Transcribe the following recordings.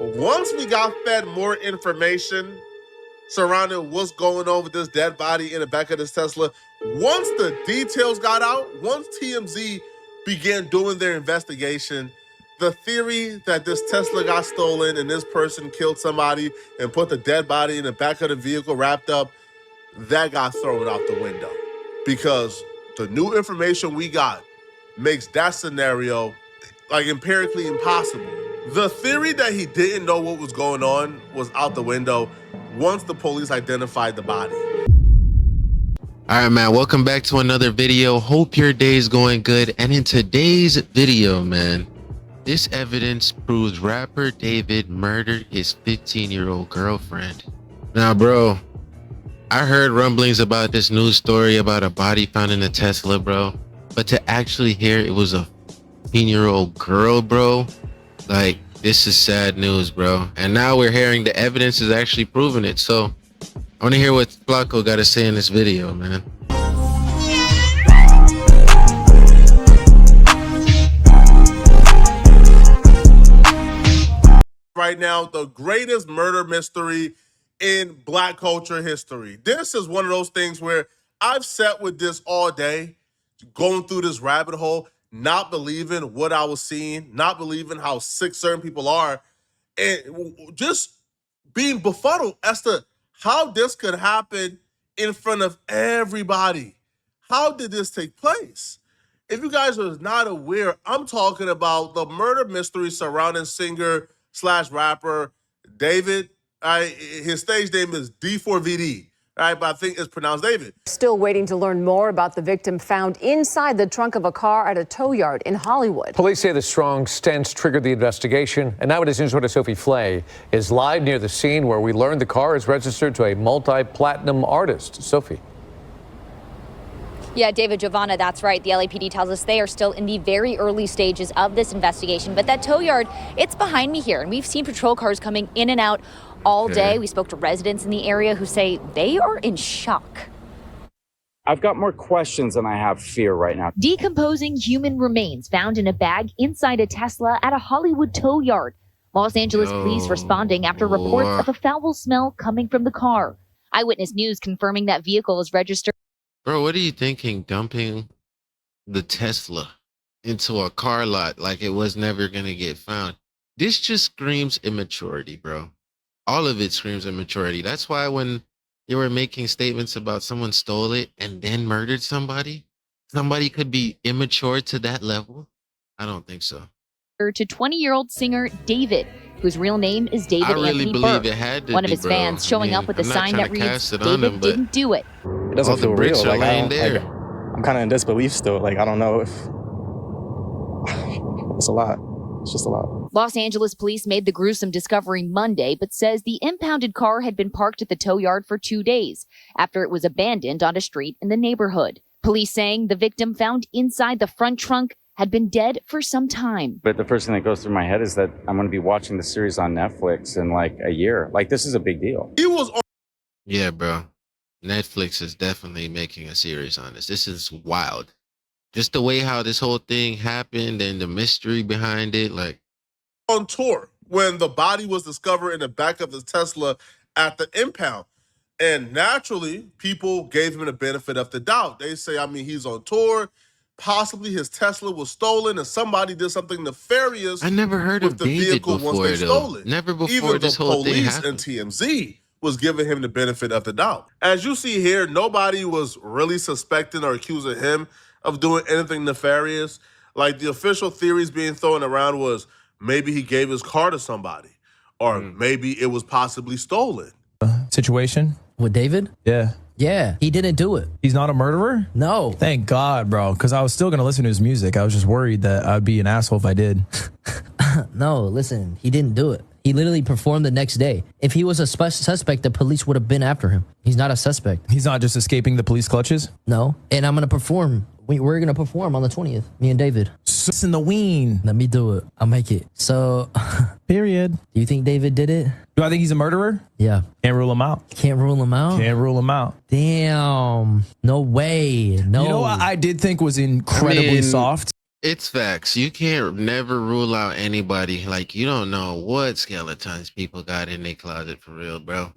Once we got fed more information surrounding what's going on with this dead body in the back of this Tesla, once the details got out, once TMZ began doing their investigation, the theory that this Tesla got stolen and this person killed somebody and put the dead body in the back of the vehicle wrapped up, that got thrown out the window. Because the new information we got makes that scenario like empirically impossible. The theory that he didn't know what was going on was out the window once the police identified the body. All right, man, welcome back to another video. Hope your day is going good. And in today's video, man, this evidence proves rapper David murdered his 15-year-old girlfriend. Now, bro, I heard rumblings about this news story about a body found in a Tesla, bro. But to actually hear it was a 15-year-old girl, bro, like, this is sad news, bro. And now we're hearing the evidence is actually proving it. So I want to hear what Flacco got to say in this video, man. Right now, the greatest murder mystery in Black culture history. This is one of those things where I've sat with this all day, going through this rabbit hole, not believing what I was seeing, not believing how sick certain people are, and just being befuddled as to how this could happen in front of everybody. How did this take place? If you guys are not aware, I'm talking about the murder mystery surrounding singer/rapper David. His stage name is D4vd. Right, but I think it's pronounced David. Still waiting to learn more about the victim found inside the trunk of a car at a tow yard in Hollywood. Police say the strong stench triggered the investigation, and Nowadays News reporter Sophie Flay is live near the scene where we learned the car is registered to a multi-platinum artist. Sophie. Yeah, David, Giovanna, that's right. The LAPD tells us they are still in the very early stages of this investigation. But that tow yard, it's behind me here, and we've seen patrol cars coming in and out all day. We spoke to residents in the area who say they are in shock. I've got more questions than I have fear right now. Decomposing human remains found in a bag inside a Tesla at a Hollywood tow yard. Los Angeles police responding after reports of a foul smell coming from the car. Eyewitness News confirming that vehicle is registered. Bro, what are you thinking, dumping the Tesla into a car lot like it was never going to get found? This just screams immaturity, bro. All of it screams immaturity. That's why when you were making statements about someone stole it and then murdered somebody could be immature to that level. I don't think so. To 20-year-old singer David, whose real name is David I really Anthony believe Burke. it had to One of be, his bro. fans showing up with a sign that reads, David didn't do it. It doesn't feel real. Like, I'm kind of in disbelief still. Like, I don't know if it's a lot. It's just a lot. Los Angeles police made the gruesome discovery Monday, but says the impounded car had been parked at the tow yard for 2 days after it was abandoned on a street in the neighborhood. Police saying the victim found inside the front trunk had been dead for some time. But the first thing that goes through my head is that I'm going to be watching the series on Netflix in like a year. Like, this is a big deal. He was on. Yeah, bro. Netflix is definitely making a series on this. This is wild. Just the way how this whole thing happened and the mystery behind it, like, on tour when the body was discovered in the back of the Tesla at the impound. And naturally, people gave him the benefit of the doubt. They say, I mean, he's on tour. Possibly his Tesla was stolen and somebody did something nefarious. I never heard of the David vehicle before, once they though. stole it. Never before Even this the whole thing police happened. and TMZ was giving him the benefit of the doubt. As you see here, nobody was really suspecting or accusing him of doing anything nefarious. Like, the official theories being thrown around was maybe he gave his car to somebody, or maybe it was possibly stolen. Situation with David? Yeah, he didn't do it. He's not a murderer? No. Thank God, bro, because I was still going to listen to his music. I was just worried that I'd be an asshole if I did. No, listen, he didn't do it. He literally performed the next day. If he was a suspect, the police would have been after him. He's not a suspect. He's not just escaping the police clutches? No, and I'm going to perform. We're going to perform on the 20th, me and David. It's in the ween. Let me do it. I'll make it. So, period. Do you think David did it? Do I think he's a murderer? Yeah. Can't rule him out. Can't rule him out? Can't rule him out. Damn. No way. No. You know what I did think was incredibly soft? It's facts. You can't never rule out anybody. Like, you don't know what skeletons people got in their closet for real, bro.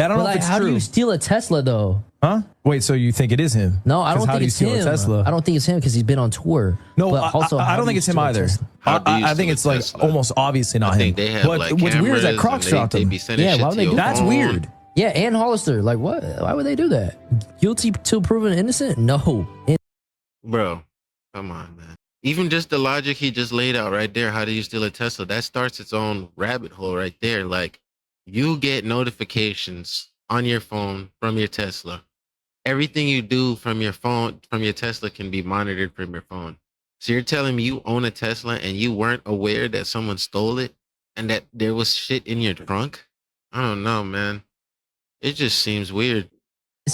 I don't know Like, if it's how true. do you steal a Tesla though? Huh? Wait, so you think it is him? No, I 'Cause don't how think do you it's steal him. a Tesla? I don't think it's him because he's been on tour. No, but also, I how don't do think you it's him steal a either. Tesla? How do you I think steal it's a like Tesla? almost obviously not I think him. they have But like what's weird is that cameras Crocs and dropped they him. be sending Yeah, shit why would to they your do That's phone. weird. Yeah, and Hollister. Like, what? Why would they do that? Guilty till proven innocent? No. Bro, come on, man. Even just the logic he just laid out right there, how do you steal a Tesla? That starts its own rabbit hole right there. Like, you get notifications on your phone from your Tesla. Everything you do from your phone, from your Tesla, can be monitored from your phone. So you're telling me you own a Tesla and you weren't aware that someone stole it and that there was shit in your trunk? I don't know, man. It just seems weird.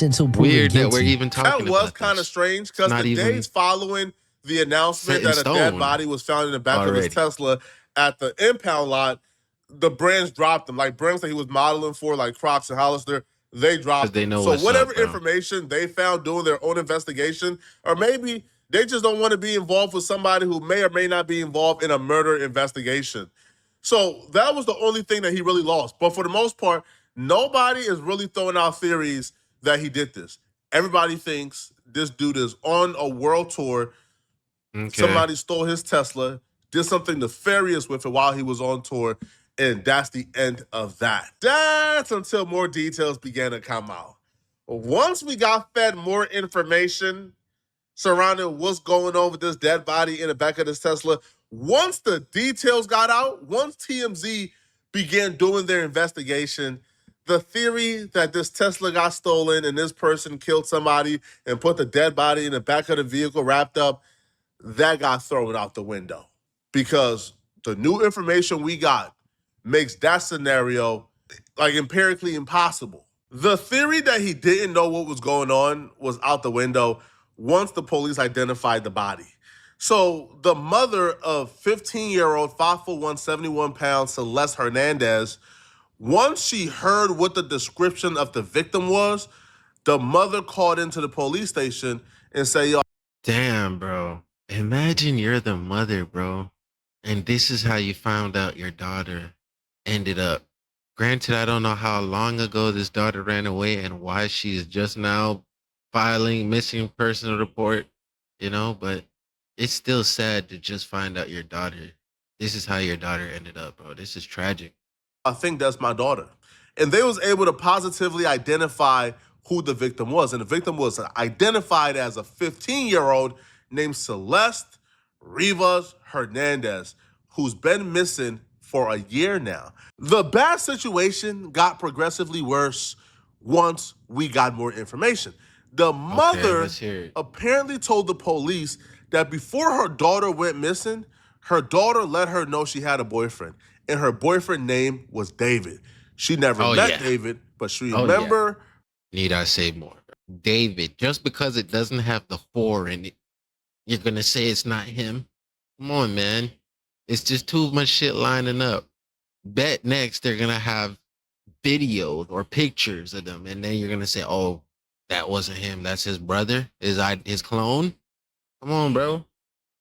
Until proven Weird that guilty. we're even talking That was about kind of this. strange It's because not the even days following the announcement set in that a dead stone body was found in the back of already. his Tesla at the impound lot, the brands dropped them. Like brands that he was modeling for, like Crocs and Hollister, they dropped they them. know So what's whatever up, bro. information they found doing their own investigation, or maybe they just don't want to be involved with somebody who may or may not be involved in a murder investigation. So that was the only thing that he really lost. But for the most part, nobody is really throwing out theories that he did this. Everybody thinks this dude is on a world tour. Okay. Somebody stole his Tesla, did something nefarious with it while he was on tour, and that's the end of that. That's until more details began to come out. Once we got fed more information surrounding what's going on with this dead body in the back of this Tesla, once the details got out, once TMZ began doing their investigation, the theory that this Tesla got stolen and this person killed somebody and put the dead body in the back of the vehicle wrapped up, that got thrown out the window because the new information we got makes that scenario like empirically impossible. The theory that he didn't know what was going on was out the window once the police identified the body. So the mother of 15-year-old, 5'1", 71 pounds, Celeste Hernandez, once she heard what the description of the victim was, the mother called into the police station and said, yo, damn, bro. Imagine you're the mother, bro, and this is how you found out your daughter ended up. Granted, I don't know how long ago this daughter ran away and why she's just now filing missing person report, you know, but it's still sad to just find out your daughter. This is how your daughter ended up, bro. This is tragic. I think that's my daughter. And they was able to positively identify who the victim was. And the victim was identified as a 15-year-old named Celeste Rivas Hernandez, who's been missing for a year now. The bad situation got progressively worse once we got more information. The mother apparently told the police that before her daughter went missing, her daughter let her know she had a boyfriend, and her boyfriend name was David. She never met David, but she remember. Need I say more? David, just because it doesn't have the 4 in it, you're going to say it's not him? Come on, man. It's just too much shit lining up. Bet next they're going to have videos or pictures of them, and then you're going to say, oh, that wasn't him. That's his brother? His clone? Come on, bro.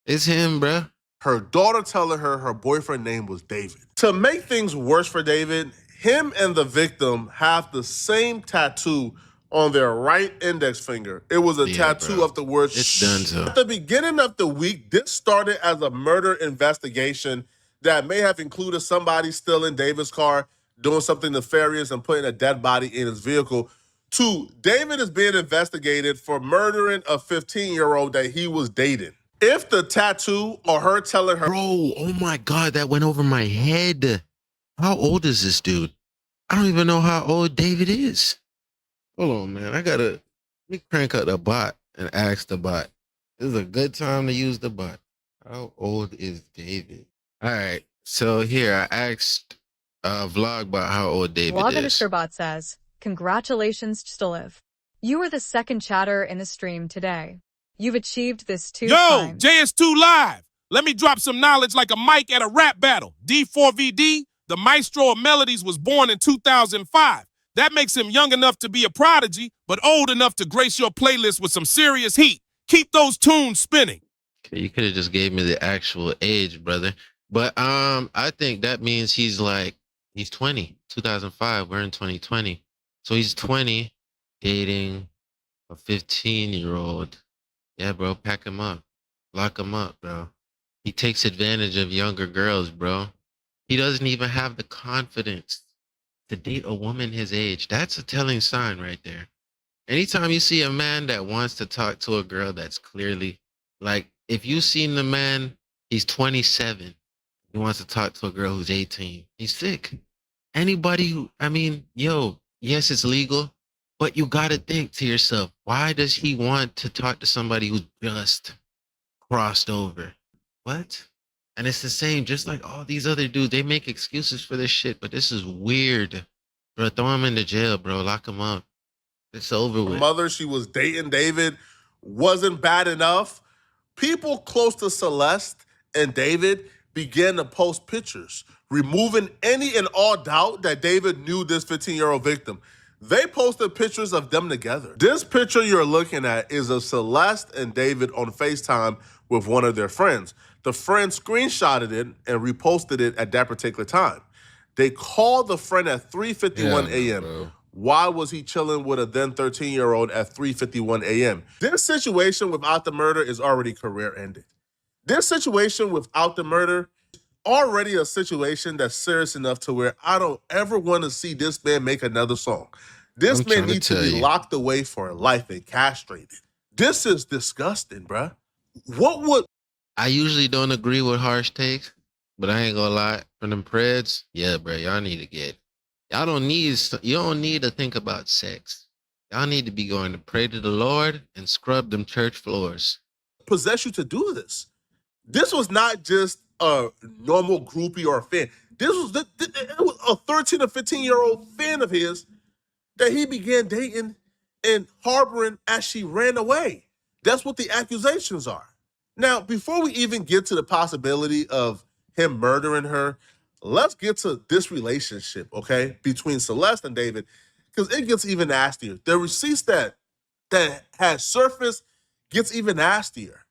It's him, bro. Her daughter telling her her boyfriend name was David. To make things worse for David, him and the victim have the same tattoo on their right index finger. It was a tattoo of the word shh. At the beginning of the week, this started as a murder investigation that may have included somebody stealing David's car, doing something nefarious, and putting a dead body in his vehicle. To David is being investigated for murdering a 15-year-old that he was dating. If the tattoo or her telling her... Bro, oh my God, that went over my head. How old is this dude? I don't even know how old David is. Hold on, man. Let me crank up the bot and ask the bot. This is a good time to use the bot. How old is David? All right. So here, I asked Vlog about how old David is. Vlog_bot says, congratulations, Stoliv. You were the second chatter in the stream today. You've achieved this 2 times. Yo, JS2 Live. Let me drop some knowledge like a mic at a rap battle. D4vd, the maestro of melodies, was born in 2005. That makes him young enough to be a prodigy, but old enough to grace your playlist with some serious heat. Keep those tunes spinning. Okay, you could have just gave me the actual age, brother. But I think that means he's 20, 2005. We're in 2020. So he's 20 dating a 15-year-old. Yeah, bro, pack him up. Lock him up, bro. He takes advantage of younger girls, bro. He doesn't even have the confidence to date a woman his age. That's a telling sign right there. Anytime you see a man that wants to talk to a girl that's clearly if you seen the man, he's 27. He wants to talk to a girl who's 18. He's sick. Anybody who, yes, it's legal, but you got to think to yourself, why does he want to talk to somebody who's just crossed over? What? And it's the same, just like all these other dudes, they make excuses for this shit, but this is weird. Bro, throw him into jail, bro. Lock him up. It's over with. Mother, she was dating David, wasn't bad enough. People close to Celeste and David began to post pictures, removing any and all doubt that David knew this 15-year-old victim. They posted pictures of them together. This picture you're looking at is of Celeste and David on FaceTime with one of their friends. The friend screenshotted it and reposted it at that particular time. They called the friend at 3:51 a.m. Why was he chilling with a then 13-year-old at 3:51 a.m.? This situation without the murder is already career-ended. This situation without the murder is already a situation that's serious enough to where I don't ever want to see this man make another song. This man needs to be locked away for life and castrated. This is disgusting, bruh. I usually don't agree with harsh takes, but I ain't gonna lie. For them Preds, yeah, bro, y'all need to get. You don't need to think about sex. Y'all need to be going to pray to the Lord and scrub them church floors. Possess you to do this? This was not just a normal groupie or a fan. This was it was a 13 or 15-year-old fan of his that he began dating and harboring as she ran away. That's what the accusations are. Now, before we even get to the possibility of him murdering her, let's get to this relationship, okay, between Celeste and David, because it gets even nastier. The receipts that has surfaced gets even nastier.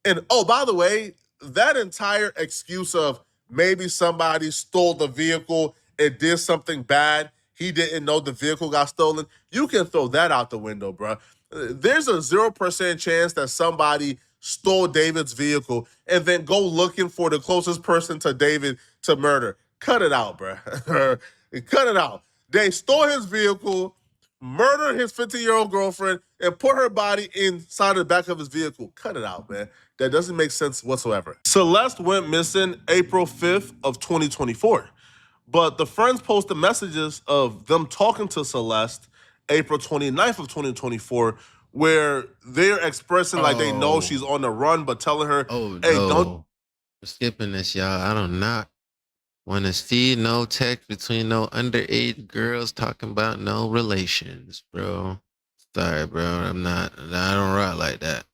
And, oh, by the way, that entire excuse of maybe somebody stole the vehicle and did something bad, he didn't know the vehicle got stolen, you can throw that out the window, bro. There's a 0% chance that somebody stole David's vehicle and then go looking for the closest person to David to murder. Cut it out, bro. Cut it out. They stole his vehicle, murdered his 15-year-old girlfriend, and put her body inside the back of his vehicle. Cut it out, man. That doesn't make sense whatsoever. Celeste went missing April 5th of 2024. But the friends posted messages of them talking to Celeste April 29th of 2024, where they're expressing like they know she's on the run, but telling her, hey, don't. We're skipping this, y'all. I do not want to see no text between no underage girls talking about no relations, bro. Sorry, bro. I don't rock like that.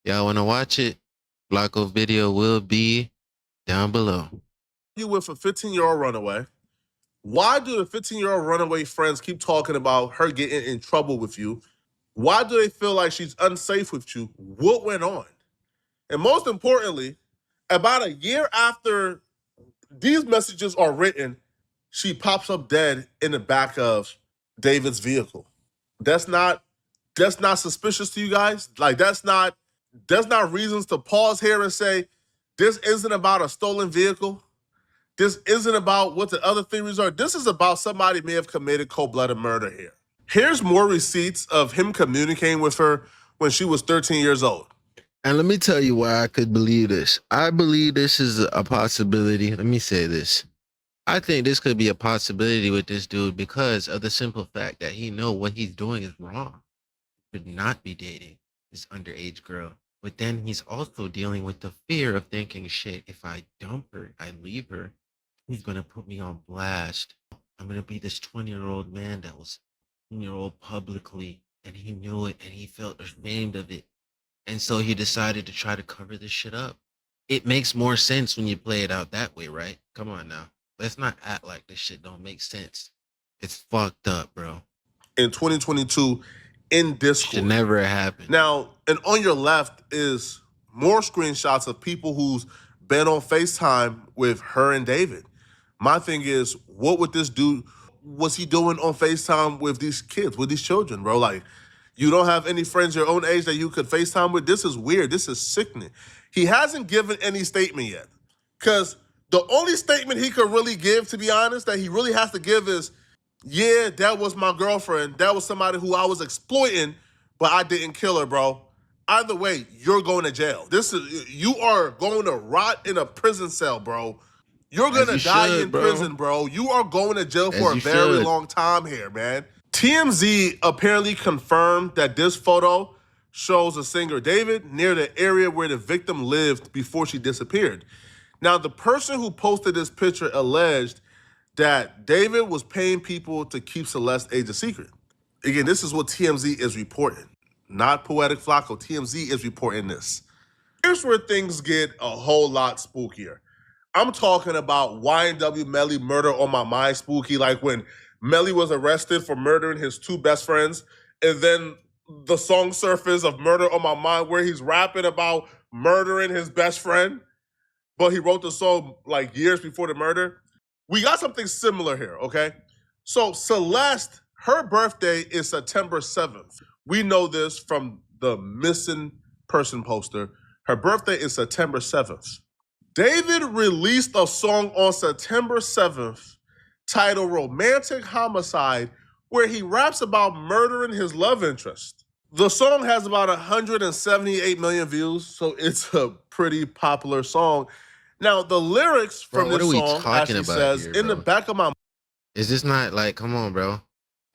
Y'all want to watch it? Blocko video will be down below. You with a 15-year-old runaway. Why do the 15-year-old runaway friends keep talking about her getting in trouble with you? Why do they feel like she's unsafe with you? What went on? And most importantly, about a year after these messages are written, she pops up dead in the back of David's vehicle. That's not suspicious to you guys? Like, that's not reasons to pause here and say, this isn't about a stolen vehicle. This isn't about what the other theories are. This is about somebody may have committed cold-blooded murder here. Here's more receipts of him communicating with her when she was 13 years old. And let me tell you why I could believe this. I believe this is a possibility. Let me say this. I think this could be a possibility with this dude because of the simple fact that he know what he's doing is wrong. He should not be dating this underage girl. But then he's also dealing with the fear of thinking, shit, if I dump her, I leave her, he's going to put me on blast. I'm going to be this 20-year-old man that was 20-year-old publicly, and he knew it, and he felt ashamed of it. And so he decided to try to cover this shit up. It makes more sense when you play it out that way, right? Come on now. Let's not act like this shit don't make sense. It's fucked up, bro. In 2022, in Discord. Should never happen. Now, and on your left is more screenshots of people who's been on FaceTime with her and David. My thing is, what would this dude, was he doing on FaceTime with these kids, with these children, bro? Like, you don't have any friends your own age that you could FaceTime with? This is weird. This is sickening. He hasn't given any statement yet. Because the only statement he could really give, to be honest, that he really has to give is, yeah, that was my girlfriend. That was somebody who I was exploiting, but I didn't kill her, bro. Either way, you're going to jail. You are going to rot in a prison cell, bro. You're going to die in prison, bro. You are going to jail for a very long time here, man. TMZ apparently confirmed that this photo shows a singer David near the area where the victim lived before she disappeared. Now, the person who posted this picture alleged that David was paying people to keep Celeste's age a secret. Again, this is what TMZ is reporting, not Poetic Flacco. TMZ is reporting this. Here's where things get a whole lot spookier. I'm talking about YNW Melly murder on my mind spooky, like when Melly was arrested for murdering his two best friends, and then the song surfaced of Murder on My Mind where he's rapping about murdering his best friend, but he wrote the song like years before the murder. We got something similar here, okay? So Celeste, her birthday is September 7th. We know this from the missing person poster. Her birthday is September 7th. David released a song on September 7th titled Romantic Homicide, where he raps about murdering his love interest. The song has about 178 million views, so it's a pretty popular song. Now, the lyrics from this song actually says, in the back of my mind. Is this not like, come on, bro?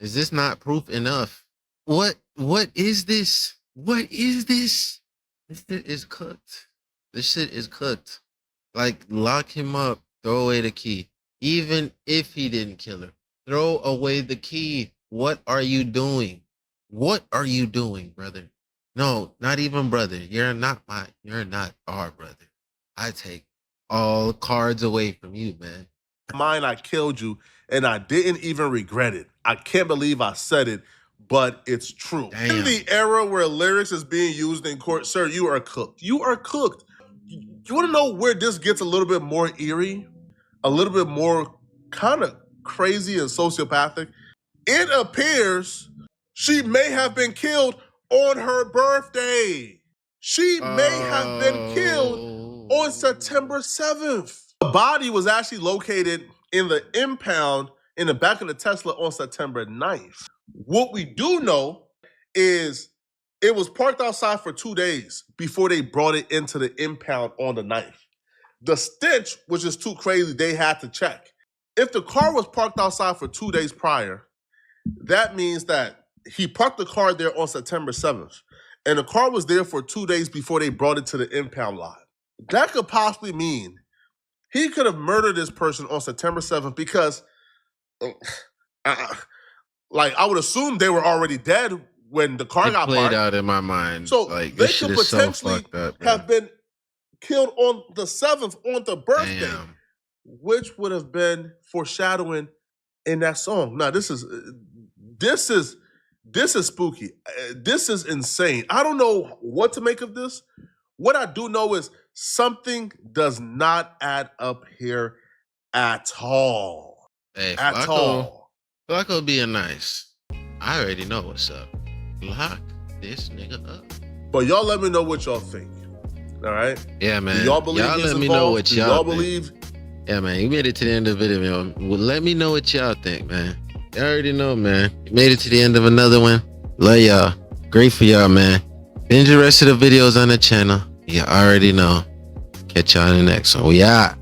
Is this not proof enough? What is this? What is this? This shit is cooked. This shit is cooked. Like, lock him up, throw away the key. Even if he didn't kill her, throw away the key. What are you doing? What are you doing, brother? No, not even brother. You're not our brother. I take all cards away from you, man. Mine, I killed you, and I didn't even regret it. I can't believe I said it, but it's true. Damn. In the era where lyrics is being used in court, sir, you are cooked. You are cooked. You want to know where this gets a little bit more eerie? A little bit more kind of crazy and sociopathic? It appears she may have been killed on her birthday. She may have been killed on September 7th. The body was actually located in the impound in the back of the Tesla on September 9th. What we do know is it was parked outside for 2 days before they brought it into the impound on the 9th. The stench, which is too crazy, they had to check. If the car was parked outside for 2 days prior, that means that he parked the car there on September 7th, and the car was there for 2 days before they brought it to the impound lot. That could possibly mean he could have murdered this person on September 7th because, I would assume they were already dead when the car got played parked. Out in my mind. So like, they could potentially have been killed on the 7th, on the birthday, which would have been foreshadowing in that song. Now, this is spooky. This is insane. I don't know what to make of this. What I do know is something does not add up here at all. Hey, at all. Flacco being nice. I already know what's up. Lock this nigga up. But y'all let me know what y'all think. All right? Yeah, man. Do y'all believe y'all he's let me involved? know what Do y'all y'all think. believe? Yeah, man. You made it to the end of the video, man. Well, let me know what y'all think, man. Y'all already know, man. You made it to the end of another one. Love y'all. Great for y'all, man. Binge the rest of the videos on the channel. You already know. Catch y'all in the next one. We out.